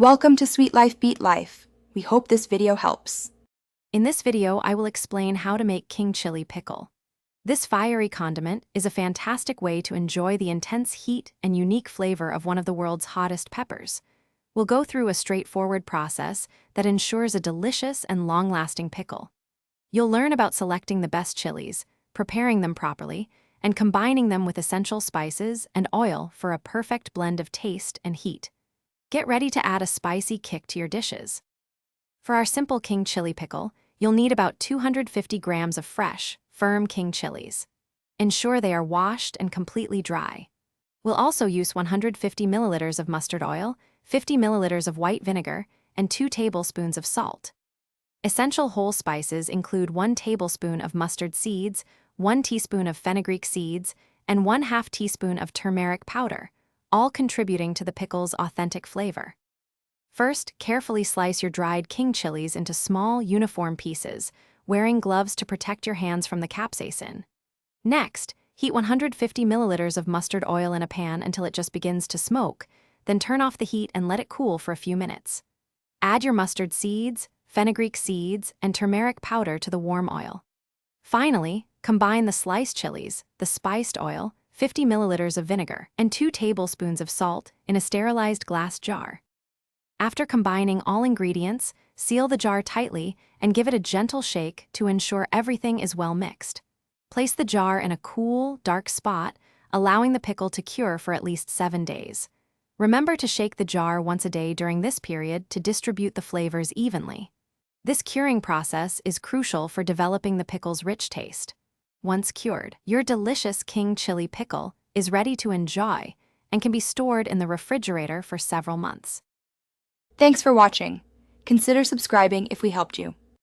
Welcome to Sweet Life Beat Life. We hope this video helps. In this video, I will explain how to make king chili pickle. This fiery condiment is a fantastic way to enjoy the intense heat and unique flavor of one of the world's hottest peppers. We'll go through a straightforward process that ensures a delicious and long-lasting pickle. You'll learn about selecting the best chilies, preparing them properly, and combining them with essential spices and oil for a perfect blend of taste and heat. Get ready to add a spicy kick to your dishes. For our simple king chili pickle, you'll need about 250 grams of fresh, firm king chilies. Ensure they are washed and completely dry. We'll also use 150 milliliters of mustard oil, 50 milliliters of white vinegar, and 2 tablespoons of salt. Essential whole spices include 1 tablespoon of mustard seeds, 1 teaspoon of fenugreek seeds, and 1/2 teaspoon of turmeric powder, all contributing to the pickle's authentic flavor. First, carefully slice your dried king chilies into small, uniform pieces, wearing gloves to protect your hands from the capsaicin. Next, heat 150 milliliters of mustard oil in a pan until it just begins to smoke, then turn off the heat and let it cool for a few minutes. Add your mustard seeds, fenugreek seeds, and turmeric powder to the warm oil. Finally, combine the sliced chilies, the spiced oil, 50 milliliters of vinegar, and 2 tablespoons of salt in a sterilized glass jar. After combining all ingredients, seal the jar tightly and give it a gentle shake to ensure everything is well mixed. Place the jar in a cool, dark spot, allowing the pickle to cure for at least 7 days. Remember to shake the jar once a day during this period to distribute the flavors evenly. This curing process is crucial for developing the pickle's rich taste. Once cured, your delicious king chili pickle is ready to enjoy and can be stored in the refrigerator for several months. Thanks for watching. Consider subscribing if we helped you.